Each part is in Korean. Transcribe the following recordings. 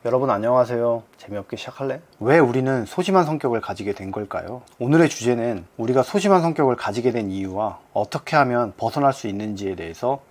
여러분 안녕하세요. 재미없게 시작할래? 왜 우리는 소심한 성격을 가지게 된 걸까요? 오늘의 주제는 우리가 소심한 성격을 가지게 된 이유와 어떻게 하면 벗어날 수 있는지에 대해서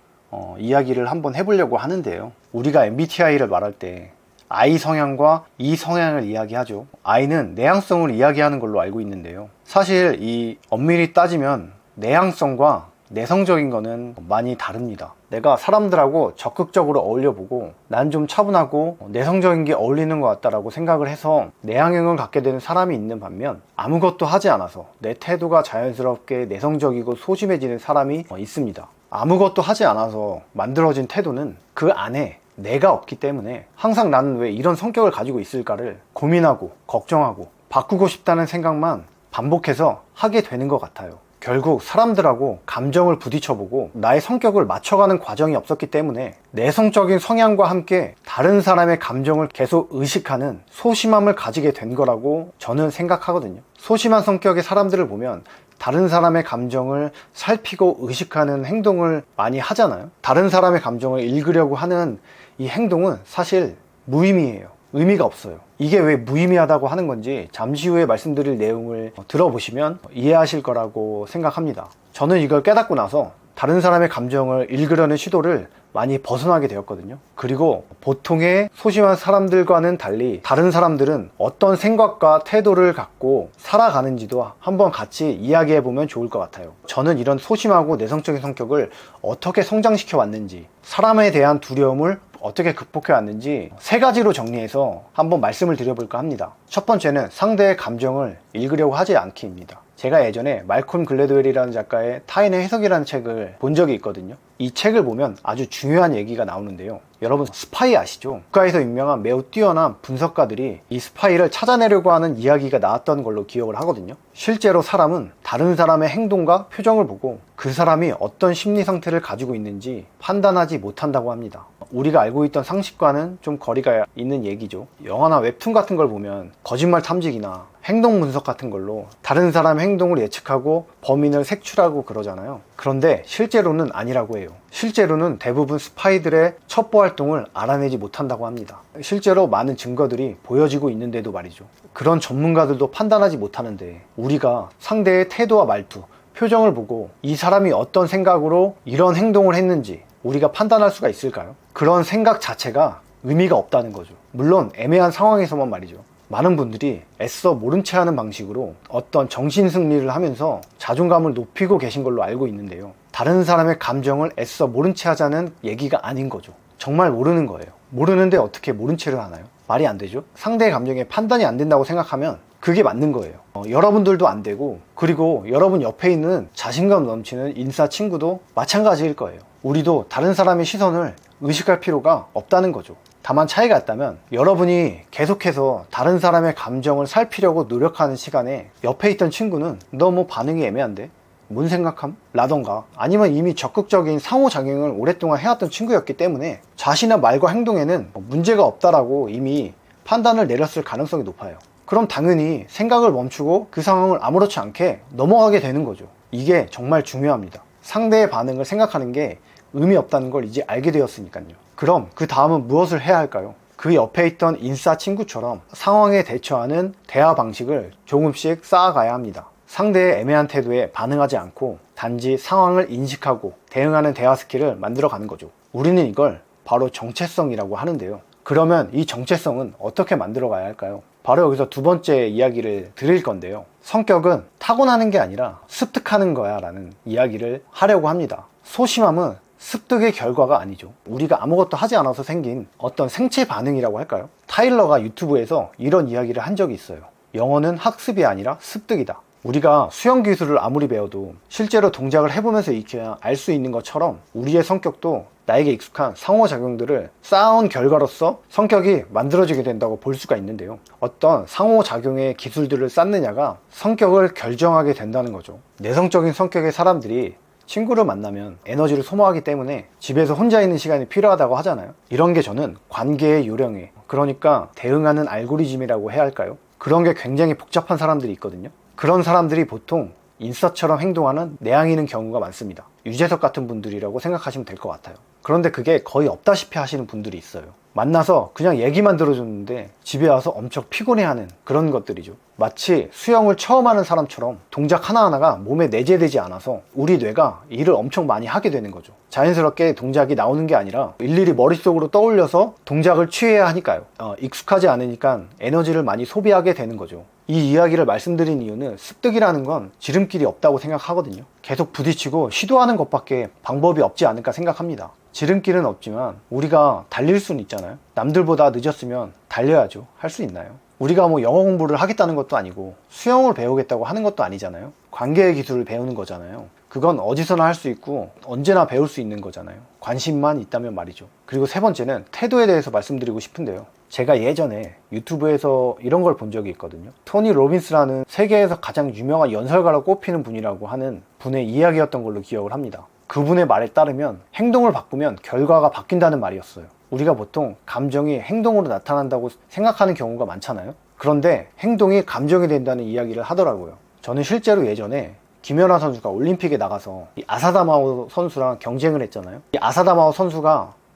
이야기를 한번 해보려고 하는데요. 우리가 MBTI를 말할 때 I 성향과 E 성향을 이야기하죠. I는 내향성을 이야기하는 걸로 알고 있는데요. 사실 이 엄밀히 따지면 내향성과 내성적인 거는 많이 다릅니다. 내가 사람들하고 적극적으로 어울려보고 난 좀 차분하고 내성적인 게 어울리는 것 같다라고 생각을 해서 내향형을 갖게 되는 사람이 있는 반면 아무것도 하지 않아서 내 태도가 자연스럽게 내성적이고 소심해지는 사람이 있습니다. 아무것도 하지 않아서 만들어진 태도는 그 안에 내가 없기 때문에 항상 나는 왜 이런 성격을 가지고 있을까를 고민하고 걱정하고 바꾸고 싶다는 생각만 반복해서 하게 되는 것 같아요. 결국 사람들하고 감정을 부딪혀보고 나의 성격을 맞춰가는 과정이 없었기 때문에 내성적인 성향과 함께 다른 사람의 감정을 계속 의식하는 소심함을 가지게 된 거라고 저는 생각하거든요. 소심한 성격의 사람들을 보면 다른 사람의 감정을 살피고 의식하는 행동을 많이 하잖아요. 다른 사람의 감정을 읽으려고 하는 이 행동은 사실 무의미해요. 의미가 없어요. 이게 왜 무의미하다고 하는 건지 잠시 후에 말씀드릴 내용을 들어보시면 이해하실 거라고 생각합니다. 저는 이걸 깨닫고 나서 다른 사람의 감정을 읽으려는 시도를 많이 벗어나게 되었거든요. 그리고 보통의 소심한 사람들과는 달리 다른 사람들은 어떤 생각과 태도를 갖고 살아가는지도 한번 같이 이야기해 보면 좋을 것 같아요. 저는 이런 소심하고 내성적인 성격을 어떻게 성장시켜 왔는지, 사람에 대한 두려움을 어떻게 극복해 왔는지 세 가지로 정리해서 한번 말씀을 드려볼까 합니다. 첫 번째는 상대의 감정을 읽으려고 하지 않기입니다. 제가 예전에 말콤 글래드웰이라는 작가의 타인의 해석이라는 책을 본 적이 있거든요. 이 책을 보면 아주 중요한 얘기가 나오는데요. 여러분 스파이 아시죠? 국가에서 유명한 매우 뛰어난 분석가들이 이 스파이를 찾아내려고 하는 이야기가 나왔던 걸로 기억을 하거든요. 실제로 사람은 다른 사람의 행동과 표정을 보고 그 사람이 어떤 심리 상태를 가지고 있는지 판단하지 못한다고 합니다. 우리가 알고 있던 상식과는 좀 거리가 있는 얘기죠. 영화나 웹툰 같은 걸 보면 거짓말 탐지기나 행동 분석 같은 걸로 다른 사람의 행동을 예측하고 범인을 색출하고 그러잖아요. 그런데 실제로는 아니라고 해요. 실제로는 대부분 스파이들의 첩보 활동을 알아내지 못한다고 합니다. 실제로 많은 증거들이 보여지고 있는데도 말이죠. 그런 전문가들도 판단하지 못하는데 우리가 상대의 태도와 말투, 표정을 보고 이 사람이 어떤 생각으로 이런 행동을 했는지 우리가 판단할 수가 있을까요? 그런 생각 자체가 의미가 없다는 거죠. 물론 애매한 상황에서만 말이죠. 많은 분들이 애써 모른 체 하는 방식으로 어떤 정신승리를 하면서 자존감을 높이고 계신 걸로 알고 있는데요. 다른 사람의 감정을 애써 모른 체 하자는 얘기가 아닌 거죠. 정말 모르는 거예요. 모르는데 어떻게 모른 체를 하나요? 말이 안 되죠. 상대의 감정에 판단이 안 된다고 생각하면 그게 맞는 거예요. 여러분들도 안 되고, 그리고 여러분 옆에 있는 자신감 넘치는 인싸 친구도 마찬가지일 거예요. 우리도 다른 사람의 시선을 의식할 필요가 없다는 거죠. 다만 차이가 있다면 여러분이 계속해서 다른 사람의 감정을 살피려고 노력하는 시간에 옆에 있던 친구는 너 뭐 반응이 애매한데? 뭔 생각함? 라던가 아니면 이미 적극적인 상호작용을 오랫동안 해왔던 친구였기 때문에 자신의 말과 행동에는 문제가 없다라고 이미 판단을 내렸을 가능성이 높아요. 그럼 당연히 생각을 멈추고 그 상황을 아무렇지 않게 넘어가게 되는 거죠. 이게 정말 중요합니다. 상대의 반응을 생각하는 게 의미 없다는 걸 이제 알게 되었으니까요. 그럼 그 다음은 무엇을 해야 할까요? 그 옆에 있던 인싸 친구처럼 상황에 대처하는 대화 방식을 조금씩 쌓아가야 합니다. 상대의 애매한 태도에 반응하지 않고 단지 상황을 인식하고 대응하는 대화 스킬을 만들어가는 거죠. 우리는 이걸 바로 정체성이라고 하는데요. 그러면 이 정체성은 어떻게 만들어가야 할까요? 바로 여기서 두 번째 이야기를 드릴 건데요. 성격은 타고나는 게 아니라 습득하는 거야 라는 이야기를 하려고 합니다. 소심함은 습득의 결과가 아니죠. 우리가 아무것도 하지 않아서 생긴 어떤 생체 반응이라고 할까요? 타일러가 유튜브에서 이런 이야기를 한 적이 있어요. 영어는 학습이 아니라 습득이다. 우리가 수영 기술을 아무리 배워도 실제로 동작을 해보면서 익혀야 알 수 있는 것처럼 우리의 성격도 나에게 익숙한 상호작용들을 쌓아온 결과로서 성격이 만들어지게 된다고 볼 수가 있는데요. 어떤 상호작용의 기술들을 쌓느냐가 성격을 결정하게 된다는 거죠. 내성적인 성격의 사람들이 친구를 만나면 에너지를 소모하기 때문에 집에서 혼자 있는 시간이 필요하다고 하잖아요. 이런 게 저는 관계의 요령에, 그러니까 대응하는 알고리즘이라고 해야 할까요? 그런 게 굉장히 복잡한 사람들이 있거든요. 그런 사람들이 보통 인싸처럼 행동하는 내향인인 경우가 많습니다. 유재석 같은 분들이라고 생각하시면 될 것 같아요. 그런데 그게 거의 없다시피 하시는 분들이 있어요. 만나서 그냥 얘기만 들어줬는데 집에 와서 엄청 피곤해하는 그런 것들이죠. 마치 수영을 처음 하는 사람처럼 동작 하나하나가 몸에 내재되지 않아서 우리 뇌가 일을 엄청 많이 하게 되는 거죠. 자연스럽게 동작이 나오는 게 아니라 일일이 머릿속으로 떠올려서 동작을 취해야 하니까요. 익숙하지 않으니까 에너지를 많이 소비하게 되는 거죠. 이 이야기를 말씀드린 이유는 습득이라는 건 지름길이 없다고 생각하거든요. 계속 부딪히고 시도하는 것밖에 방법이 없지 않을까 생각합니다. 지름길은 없지만 우리가 달릴 수는 있잖아요. 남들보다 늦었으면 달려야죠. 할 수 있나요? 우리가 뭐 영어 공부를 하겠다는 것도 아니고 수영을 배우겠다고 하는 것도 아니잖아요. 관계의 기술을 배우는 거잖아요. 그건 어디서나 할 수 있고 언제나 배울 수 있는 거잖아요. 관심만 있다면 말이죠. 그리고 세 번째는 태도에 대해서 말씀드리고 싶은데요. 제가 예전에 유튜브에서 이런 걸 본 적이 있거든요. 토니 로빈스라는 세계에서 가장 유명한 연설가로 꼽히는 분이라고 하는 분의 이야기였던 걸로 기억을 합니다. 그분의 말에 따르면 행동을 바꾸면 결과가 바뀐다는 말이었어요. 우리가 보통 감정이 행동으로 나타난다고 생각하는 경우가 많잖아요. 그런데 행동이 감정이 된다는 이야기를 하더라고요. 저는 실제로 예전에 김연아 선수가 올림픽에 나가서 이 아사다마오 선수랑 경쟁을 했잖아요. 이 아사다마오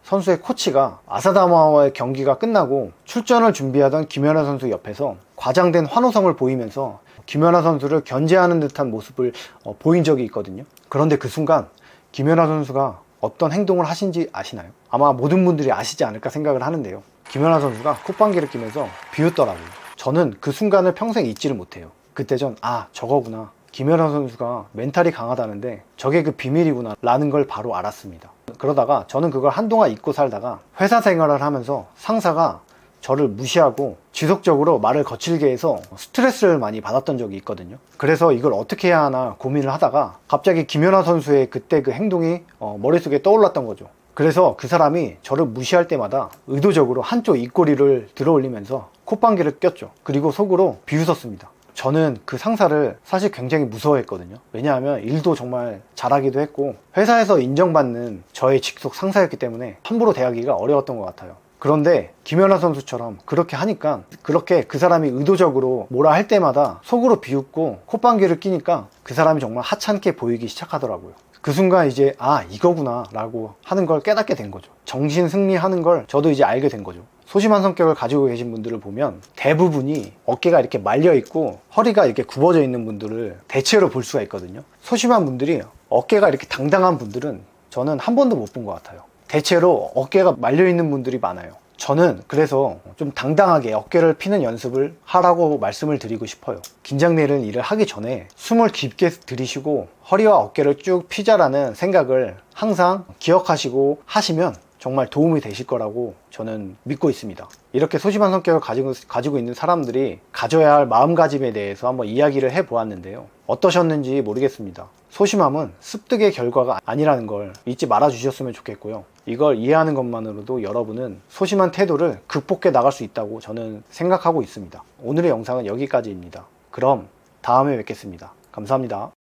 선수의 코치가 아사다마오의 경기가 끝나고 출전을 준비하던 김연아 선수 옆에서 과장된 환호성을 보이면서 김연아 선수를 견제하는 듯한 모습을 보인 적이 있거든요. 그런데 그 순간 김연아 선수가 어떤 행동을 하신지 아시나요? 아마 모든 분들이 아시지 않을까 생각을 하는데요. 김연아 선수가 콧방귀를 끼면서 비웃더라고요. 저는 그 순간을 평생 잊지를 못해요. 그때 전 저거구나. 김연아 선수가 멘탈이 강하다는데 저게 그 비밀이구나 라는 걸 바로 알았습니다. 그러다가 저는 그걸 한동안 잊고 살다가 회사 생활을 하면서 상사가 저를 무시하고 지속적으로 말을 거칠게 해서 스트레스를 많이 받았던 적이 있거든요. 그래서 이걸 어떻게 해야 하나 고민을 하다가 갑자기 김연아 선수의 그때 그 행동이 머릿속에 떠올랐던 거죠. 그래서 그 사람이 저를 무시할 때마다 의도적으로 한쪽 입꼬리를 들어 올리면서 콧방귀를 꼈죠. 그리고 속으로 비웃었습니다. 저는 그 상사를 사실 굉장히 무서워했거든요. 왜냐하면 일도 정말 잘하기도 했고 회사에서 인정받는 저의 직속 상사였기 때문에 함부로 대하기가 어려웠던 것 같아요. 그런데 김연아 선수처럼 그렇게 하니까 그렇게 그 사람이 의도적으로 뭐라 할 때마다 속으로 비웃고 콧방귀를 끼니까 그 사람이 정말 하찮게 보이기 시작하더라고요. 그 순간 이제 이거구나 라고 하는 걸 깨닫게 된 거죠. 정신 승리하는 걸 저도 이제 알게 된 거죠. 소심한 성격을 가지고 계신 분들을 보면 대부분이 어깨가 이렇게 말려 있고 허리가 이렇게 굽어져 있는 분들을 대체로 볼 수가 있거든요. 소심한 분들이 어깨가 이렇게 당당한 분들은 저는 한 번도 못 본 것 같아요. 대체로 어깨가 말려 있는 분들이 많아요. 저는 그래서 좀 당당하게 어깨를 피는 연습을 하라고 말씀을 드리고 싶어요. 긴장되는 일을 하기 전에 숨을 깊게 들이쉬고 허리와 어깨를 쭉 피자라는 생각을 항상 기억하시고 하시면 정말 도움이 되실 거라고 저는 믿고 있습니다. 이렇게 소심한 성격을 가지고 있는 사람들이 가져야 할 마음가짐에 대해서 한번 이야기를 해보았는데요. 어떠셨는지 모르겠습니다. 소심함은 습득의 결과가 아니라는 걸 잊지 말아 주셨으면 좋겠고요. 이걸 이해하는 것만으로도 여러분은 소심한 태도를 극복해 나갈 수 있다고 저는 생각하고 있습니다. 오늘의 영상은 여기까지입니다. 그럼 다음에 뵙겠습니다. 감사합니다.